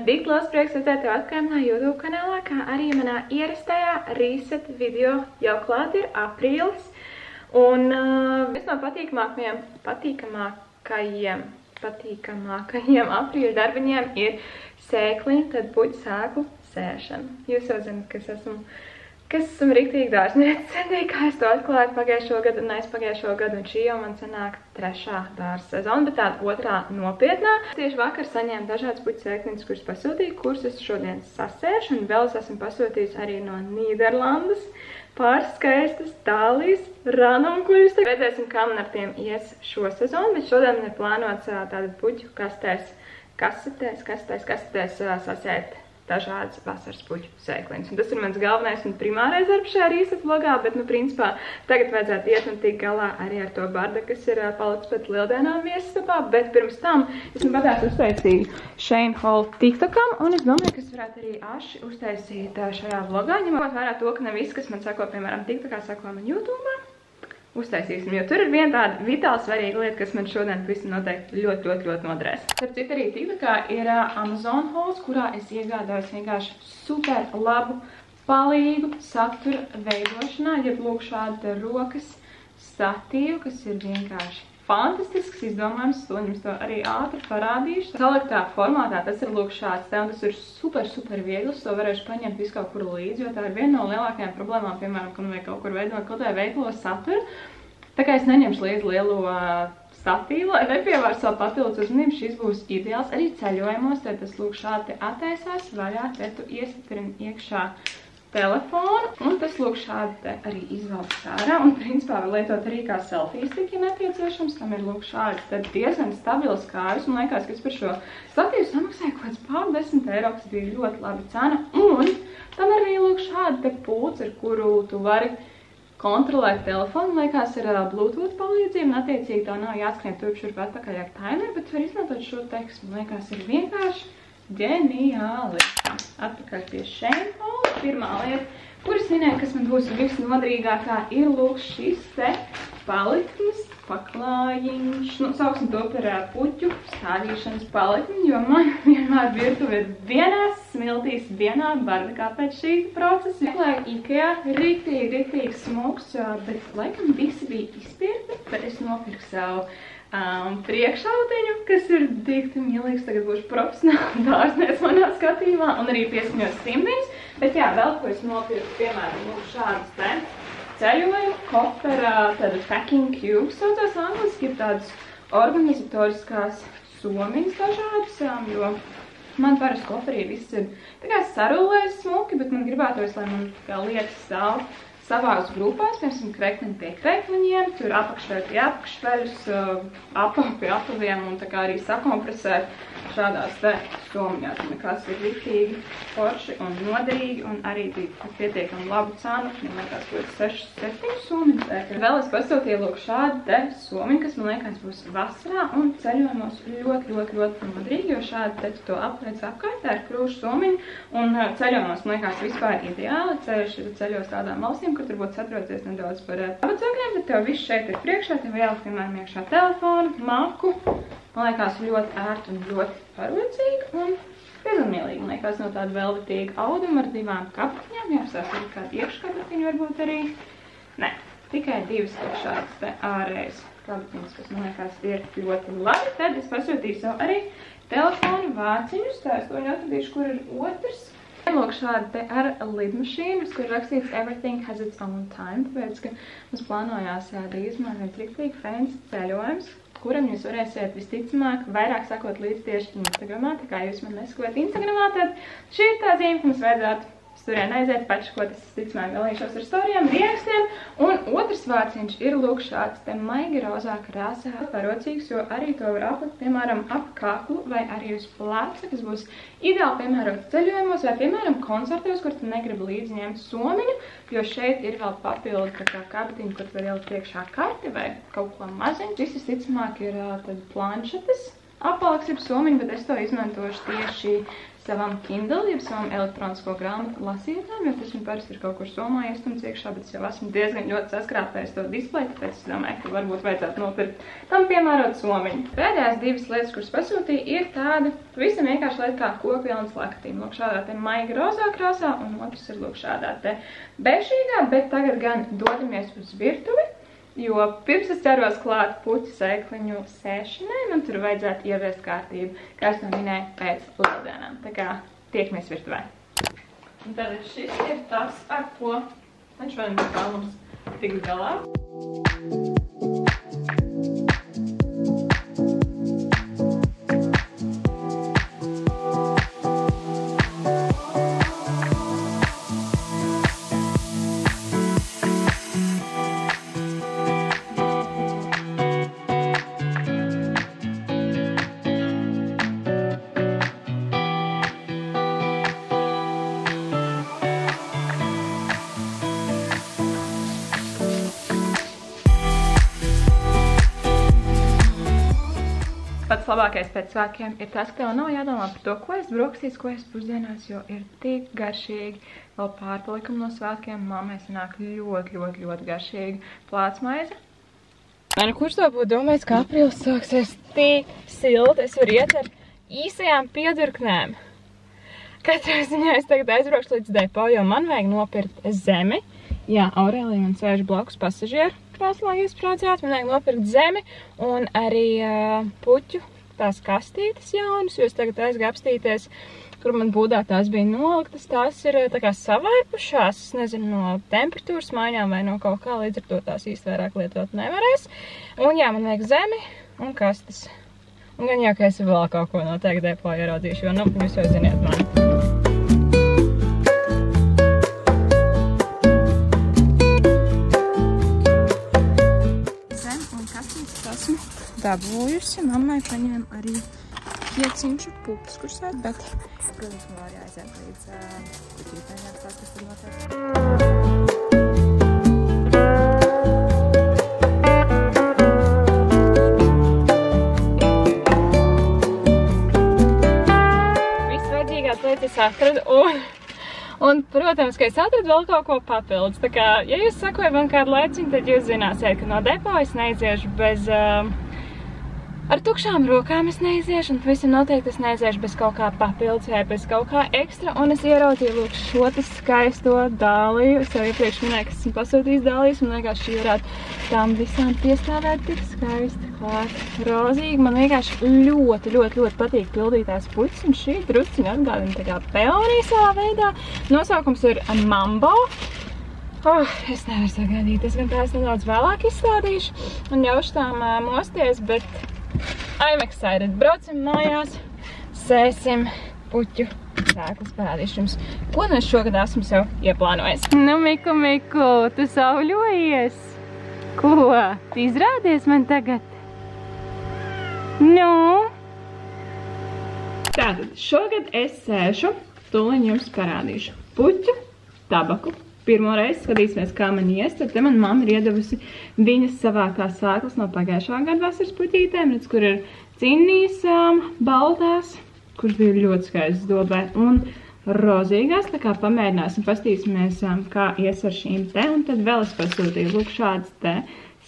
Tik liels prieks redzēt tev atkārt manā YouTube kanālā, kā arī manā ierastajā reset video. Jau klāt ir aprīlis, un viens no patīkamākajiem aprīļa darbiņiem ir sēkliņu, tad puķu sēklu sēšana. Jūs jau zināt, kas esmu riktīgi dārzniece senī, kā es to atklāju pagājušo gadu un aizpagājušo gadu, un šī jau man sanāk 3. dārza sezona, bet tāda 2. nopietnā. Tieši vakar saņēmu dažādas puķu sēkliņas, kuras pasūtīju, kuras es šodien sasēšu, un vēl es esmu pasūtījusi arī no Nīderlandes. Pāris skaistas tālijas ranumkuļus. Redzēsim, kā man ar tiem ies šo sezonu, bet šodien man ir plānots tāda puķu kasetēs sasēt dažādas vasaras puķu sēkliņas. Un tas ir mans galvenais un primārais darbs šajā reset vlogā, bet, principā, tagad vajadzētu iet un tikt galā arī ar to barda, kas ir palicis pēc lieldienām viesistabā, bet pirms tam es patās uztaisīju Shane Hall TikTokam, un es domāju, ka es varētu arī aši uztaisīt šajā vlogā, ņemot vērā to, ka ne viss, kas man sako, piemēram, TikTokā, sako man YouTube'ā. Uztaisīsim, jo tur ir viena tāda vitāli svarīga lieta, kas man šodien visam noteikti ļoti noderēs. Starp citu arī TikTokā ir Amazon hauls, kurā es iegādājos vienkārši super labu palīgu satura veidošanā, ja lūk šādu rokas statīvu, kas ir vienkārši fantastisks izdomājums, to jums to arī ātri parādīšu. Saliktā formātā tas ir lūk šāds te, un tas ir super viegls, to varēšu paņemt visu kaut kur līdzi, jo tā ir viena no lielākajām problēmām, piemēram, kad vajag kaut kur veidot kaut kādā veiklo saturu. Tā kā es neņemšu līdzi lielo statīvu, lai nepievērstu vēl papildus uzmanību, šis būs ideāls arī ceļojumos, tad tas lūk šādi te attaisās vaļā, te tu iesatrini iekšā telefonu, un tas lūk šādi te arī izvelks ārā, un principā var lietot arī kā selfie stick, ja nepieciešams, tam ir lūk šādi te diezgan stabils kājas, un liekas, ka es par šo statīvu samaksāju kaut kāds pār 10 eiro, kas bija ļoti labi cena, un tam arī lūk šādi te pults, ar kuru tu vari kontrolēt telefonu, liekas ar Bluetooth palīdzību, un attiecīgi tā nav jāskrien turp šurp atpakaļ ar timeru, bet var izmantot šo tekstu, man liekas ir vienkārši ģeniāli. Atpakaļ pie Shane Hall. Pirmā lieta, kuras minēju, kas man būs visnodrīgākā, ir lūk šis te paliknis, paklājiņš, sauksim to par puķu stādīšanas palikni, jo man vienmēr virtuve ir vienās smiltīs, vienā bardakā pēc šī procesa. Meklēju IKEA, riktīgi smuks, bet laikam visi bija izpirkti, bet es nopirku savu priekšautiņu, kas ir dikti mīlīgs, tagad būšu profesionāli dārznieks manā skatījumā, un arī pieskaņos simtiņus, bet jā, vēl ko es nopirku, piemēram, šādas te ceļojumu kofera, tāda packing cubes saucās angliski, ir tādas organizatoriskās somiņas dažādas, jo man parasti koferī viss ir tā kā sarulēs smuki, bet man gribētos, lai man kā lietas stāv savās grupās, piemēram, krekliņi pie krekliņiem, tur apakšveļi pie apakšveļus, apavi pie apaviem un tā kā arī sakompresēt šādās te somiņās, kas ir riktīgi forši un noderīgi un arī bija pietiekami labu cenu, man liekas, kaut 6-7 somiņas. Vēl es pasūtīju lūk šādu te somiņu, kas man liekas būs vasarā un ceļojumos ļoti noderīgi, jo šādi te tu to apliec apkārt, tā ir krūšu somiņa un ceļojumos, man liekas, vispār ideāli ceļos tādām valstīm, kur tur būtu satroties nedaudz par abacakļiem, bet tev viss šeit ir priekšā, tev jāliek, piemēram, iekšā telefonu, maku. Man liekas ļoti ērti un ļoti parocīgi un piezemīlīgi. Man liekas no tāda velvetīga auduma ar 2 kabatņām. Jāsās arī kāda iekškabatņa varbūt arī. Nē, tikai 2 šādas te ārējas kabatņas, kas man liekas ir ļoti labi. Tad es pasūtīju sev arī telefonu vāciņus. Tā es to atradīšu, kur ir otrs. Lūk šādi te ar lidmašīnu, kur rakstīts Everything has its own time, tāpēc, ka mums plānojās drīz man ir riktīgi fancy ceļojums, kuram jūs varēsiet visticamāk vairāk sakot līdz tieši Instagramā, tā kā jūs man nesakot Instagramā, tad šī ir tā zīme, ka mums vajadzētu turien aiziet, pačakot, es visticamāk galīšos ar storijiem, ierakstiem, un otrs vārciņš ir lūk šāds te maigi rozā krāsā parocīgs, jo arī to var aplikt, piemēram, ap kaklu vai arī uz pleca, kas būs ideāli piemērots ceļojumos vai, piemēram, koncertos, kur tu negribi līdzi ņemt somiņu, jo šeit ir vēl papildu tā kā kabatiņu, kur tu var ielikt iekšā karti vai kaut ko maziņu. Šis visticamāk ir tad planšetes apvalks ir somiņi, bet es to izmantošu tieši savam Kindle, jeb savam elektronisko grāmatu lasītājiem, jo tas man parasti ir kaut kur Somā iestumts iekšā, bet es jau esmu diezgan ļoti saskrāpējis to displeju, tāpēc es domāju, ka varbūt vajadzētu nopirkt tam piemērot somiņu. Pēdējās divas lietas, kuras pasūtīju, ir tāda pavisam vienkārši lieta kā kokvilnas lakatīm. Lūk, šādā te maiga rozā krāsā, un otrs ir lūk šādā te bešīgā, bet tagad gan dodamies uz virtuvi. Jo pirms es ķeros klāt puķu sēkliņu sēšanai, man tur vajadzētu ieviest kārtību, kā es to minēju, pēc lieldienām. Tā kā tiekamies virtuvē. Un tad šis ir tas, ar ko man šodien būs vēlams tikt galā. Pats labākais pēc svētkiem ir tas, ka vēl nav jādomā par to, ko es brokastīs, ko es pusdienās, jo ir tik garšīgi. Vēl pārpalikumi no svētkiem mammai sanāk ļoti garšīgi plātsmaize. Kurš to būtu domājis, ka aprīlis sāksies tik silti, es varu iet ar īsajām piedurknēm. Katrā ziņā es tagad aizbraukšu līdz depo, jo man vajag nopirkt zemi. Jā, Aurēlija man sēž blakus pasažieru krēslā iesprādzēt, man vajag nopirkt zemi un arī puķu tās kastītes jaunas, jo es tagad aizgāju apstīties, kur man būdā tās bija noliktas, tās ir tā kā savārpušās, es nezinu, no temperatūras maiņām vai no kaut kā, līdz ar to tās īsti vairāk lietot nevarēs. Un jā, man vajag zemi un kastes. Un gan jau, ka es vēl kaut ko noteikti depo ieraudzīšu, jo, nu, jūs jau ziniet mani. Esmu dabūjusi, mammai paņēma arī kieciņšu pupas kursēt, bet, protams, man vēl jāaiziet līdz puķītēm jāatstās, kas tur notiek. Viss vajadzīgās lietas es atradu un, protams, ka es atradu vēl kaut ko papildus. Tā kā, ja jūs sakojat man kādu laiciņu, tad jūs zināsiet, ka no depo es neiziešu bez... Ar tukšām rokām es neiziešu, un visam noteikti es neiziešu bez kaut kā papildus vai bez kaut kā ekstra. Un es ieraudzīju, lūk, šo tas skaisto dāliju. Es jau iepriekš minēju, ka esmu pasūtījis dālijas, un liekas, šī varētu tām visām piestāvēt tik skaisti klāt. Rozīgi. Man vienkārši ļoti patīk pildītās puķis, un šī drusciņa atgādina tā kā peonija savā veidā. Nosaukums ir Mambo. Es nevaru sagaidīt, es gan tās nedaudz vēlāk izstādīšu un ļaušu tām mosties, bet I'm excited. Braucam mājās, sēsim puķu sēklas parādīšu jums. Ko nu es šogad esmu sev ieplānojis? Nu, Miku, tu sauļojies? Ko? Tu izrādies man tagad? Nu? Tātad, šogad es sēšu, tūliņ jums parādīšu puķu, tabaku. Pirmo reizi skatīsimies, kā man ies, tad te man mamma ir iedevusi viņas savākās sēklas no pagājušā gada vasaras puķītēm, redz, kur ir cinnijas baltās, kuras bija ļoti skaistas dobē, un rozīgās, tā kā pamēģināsim, pastīsimies, kā ies ar šīm te, un tad vēl es pasūtīju, lūk, šādas te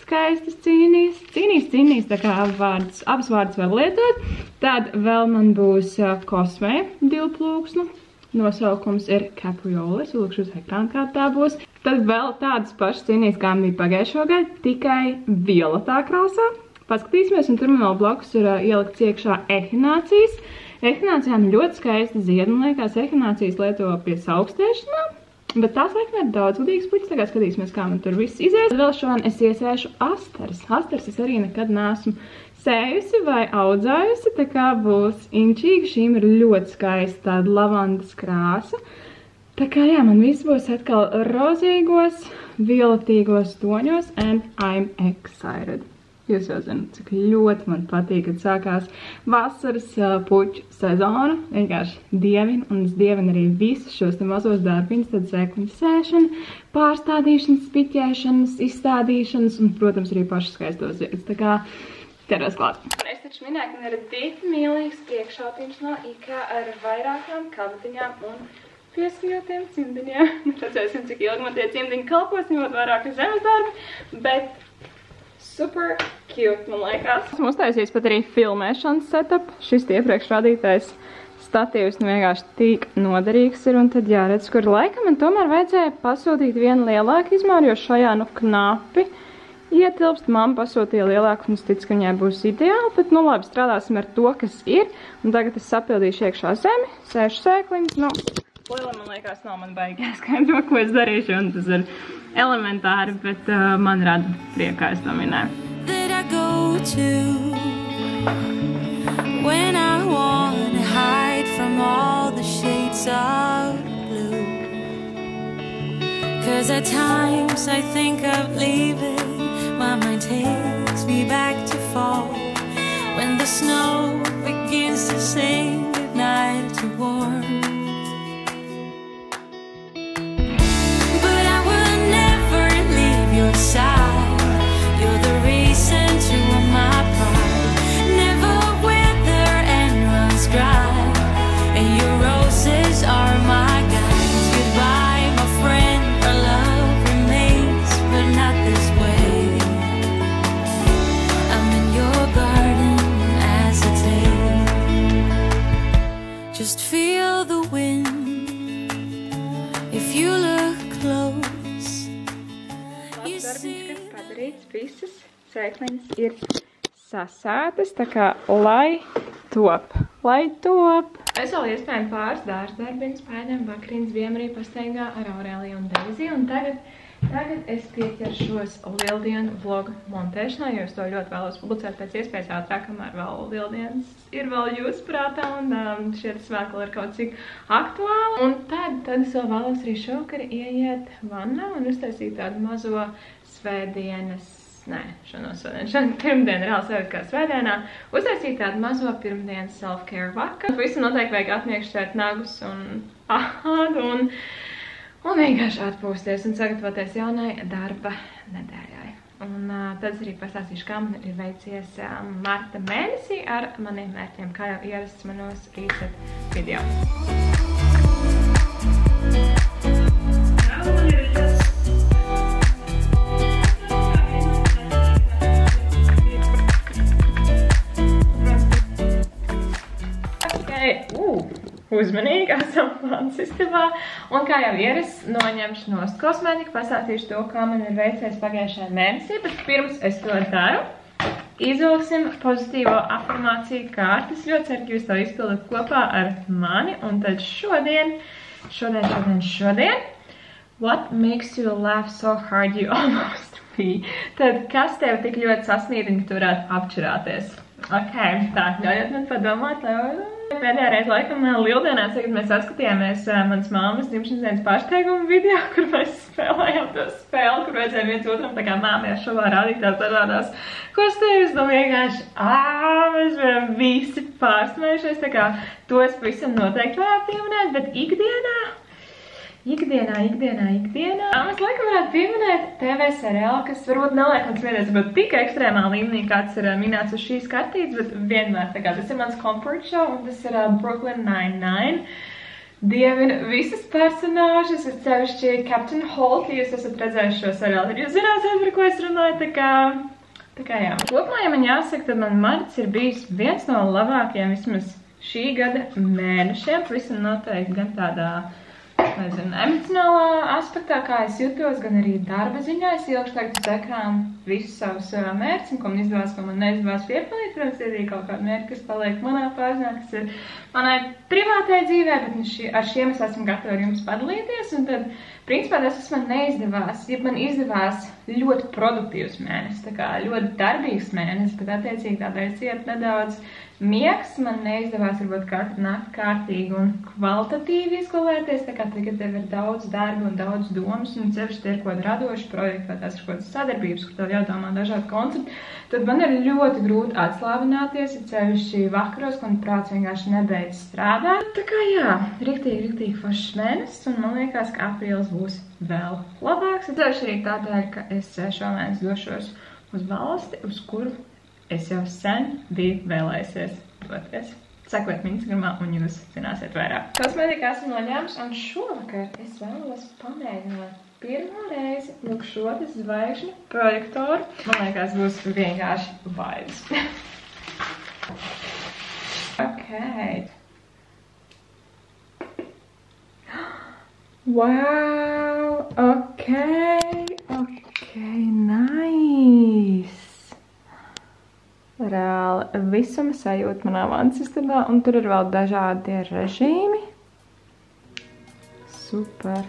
skaistas cinnijas, tā kā abas vārdas var lietot, tad vēl man būs Kosmē 2 plūksnu. Nosaukums ir Capriolis, lūkšu uz ekrānu, kā tā būs. Tad vēl tādas pašas cinnijas, kā bija pagājušo gadu, tikai violetā krāsā. Paskatīsimies, un tur man vēl blakus ir ielikts iekšā ehinācijas. Ehinācijām ļoti skaista zieda, man liekas, ehinācijas lieto pie saukstēšanā, bet tās laikam ir daudzgadīgas puķis, tā kā skatīsimies, kā man tur viss izies. Tad vēl šodien es iesēšu asteres. Asteres es arī nekad neesmu sējusi vai audzējusi, tā kā būs inčīgi. Šīm ir ļoti skaista tāda lavandas krāsa. Tā kā jā, man viss būs atkal rozīgos, violetīgos toņos, and I'm excited. Jūs jau zināt, cik ļoti man patīk, kad sākās vasaras puķu sezona. Vienkārši dievinu, un es dievinu arī visus šos te mazos darbiņus, tad sēkliņu sēšana, pārstādīšanas, piķēšanas, izstādīšanas un, protams, arī pašas skaistos ziedus. Tā kā ķeros klāt. Es taču minēju, ka man ir divi mīlīgs priekšautiņš no IKEA ar vairākām kabatiņām un pieskajotiem cimdiņiem. Redzēsim, cik ilgi man tie cimdiņi kalpos, ņemot vairāk zemes darbi, bet super cute, man liekas. Esmu uztaisījis pat arī filmēšanas setup. Šis iepriekš rādītais statīvs vienkārši tik noderīgs ir, un tad jāredz, kur laikam man tomēr vajadzēja pasūtīt vienu lielāku izmēru, jo šajā knapi ietilpst. Mamma pasūtīja lielāku, un es ticu, ka viņai būs ideāli, bet nu labi, strādāsim ar to, kas ir. Un tagad es sapildīšu iekšā zemi, 6 sēkliņas. Nu, liela, man liekas, nav man baigi jāskaidro, ko es darīšu, un tas ir elementāri, bet man rada priekā, es to minēju. That I go to when I wanna hide from all the shades of blue. 'Cause at times I think of leaving. My mind takes me back to fall when the snow begins to sing goodnight to warm. But I will never leave your side. You're the reason to all my pride. Never wither and runs dry. And your roses are my guides. Goodbye, my friend. Our love remains, but not this way. Just feel the wind. If you look close, you see. Padarīts, visas sēkliņas ir sasētas, tā kā lai top. Es vēl iespējami pāris dārzdarbiņas paēdām, vakariņas bijām arī pastaigā ar Aurēliju un Deiziju, un tagad es pieķeršos lieldienu vlogu montēšanā, jo es to ļoti vēlos publicēt pēc iespējas ātrāk, kamēr vēl lieldienas ir vēl jūsu prātā, un šie svētkli ir kaut cik aktuāli. Un tad es vēl vēlos arī šovakar ieiet vannā un uztaisīt tādu mazo svētdienas, šodien pirmdienu reāli sēdēt kā svētdienā, uztaisīt tādu mazo pirmdienas self-care vakaru. Visam noteikti vajag atmiekšķēt nagus un ādu un vienkārši atpūsties un sagatavoties jaunai darba nedēļai. Un tad es arī pastāstīšu, kā man ir veicies marta mēnesī ar maniem mērķiem, kā jau ierasts manos reset video. Uzmanīgi esam plāns istabā, un kā jau ierasts, noņemšu nost kosmētiku, pasāstīšu to, kā man ir veicies pagājušajā mēnesī, bet pirms es to daru, izvilksim pozitīvo afirmāciju kārtas. Ļoti ceru, ka jūs to izpildat kopā ar mani, un tad šodien, what makes you laugh so hard you almost pee? Tad, kas tev tik ļoti sasniedina, ka tu varētu apčurāties? Ok, tā, ļaujiet man padomāt, Pēdējā reize laikam lieldienās, kad mēs saskatījāmies manas mammas dzimšanas dienas pārsteigumu video, kur mēs spēlējām to spēli, kur vajadzēja viens otram tā kā māmējās šovā rādīt tās dažādās kostēmas, nu vienkārši, mēs varam visi pārsmējušies, tā kā to es pavisam noteikti varētu pieminēt, bet ikdienā. Mēs laikam varētu pieminēt TV seriālu, kas varbūt neliek man smiedēs, bet tik ekstrēmā līmenī, kāds ir minēts uz šīs kartītes, bet vienmēr tā kā tas ir mans comfort show, un tas ir Brooklyn Nine-Nine. Dievinu visas personāžas, es sevišķi Captain Holt, ja jūs esat redzējuši šo seriālu, tad jūs zināsiet, par ko es runāju, tā kā jā. Kopumā, ja man jāsaka, tad man marts ir bijis viens no labākajiem vismaz šī gada mēnešiem, visam noteikti gan tādā emocionālā aspektā, kā es jutos, gan arī darba ziņā. Es ilgšu tagad uz ekrānu visus savus mērķus, ko man izdevās, ko man neizdevās piepildīt. Protams, ir arī kaut kādi mērķi, kas paliek manā pārziņā, kas ir manai privātai dzīvē, bet ar šiem es esmu gatava ar jums padalīties. Un tad, principā, tas man neizdevās, ja man izdevās ļoti produktīvs mēnesis, tā kā ļoti darbīgs mēnesis, bet attiecīgi tādēļ ciet nedaudz miegs. Man neizdevās varbūt katru nakti kārtīgi un kvalitatīvi izgulēties, tā kā tagad tev ir daudz darba un daudz domas, un sevišķi tie ir kaut radoši projekti, vai tās ir kaut sadarbības, kur tev jādomā dažādi koncepti, tad man ir ļoti grūti atslābināties, ja sevišķi vakaros, kad prāts vienkārši nebeidz strādāt. Tā kā jā, riktīgi foršs mēnesis, un man liekas, ka aprīlis būs vēl labāks. Sevišķi arī tādēļ, ka es šomēnes došos uz valsti, uz kuru es jau sen biju vēlējusies doties. Sekojiet man Instagramā un jūs zināsiet vairāk. Kosmētika esmu noņēmusi un šovakar es vēlos pamēģināt pirmo reizi lūk šo zvaigžņu projektoru. Man liekas, būs vienkārši vibes. Ok. Wow, ok, nice. Reāli visuma sajūta manā vansistabā, un tur ir vēl dažādi režīmi. Super.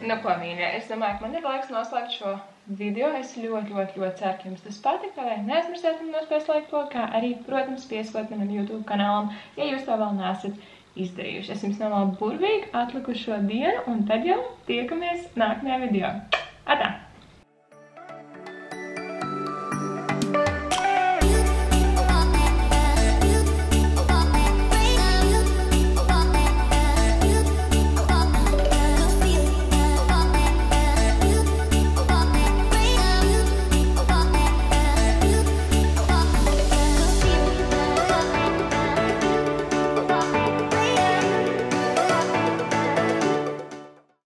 Nu, ko, mīļie, es domāju, ka man ir laiks noslēgt šo video. Es ļoti ceru, ka jums tas patika. Neaizmirstiet man nospēst laiku to, kā arī, protams, pieskot manam YouTube kanālam, ja jūs to vēl neesat izdarījuši. Es jums novēlu burvīgu atlikušo dienu, un tad jau tiekamies nākamajā video. Atā!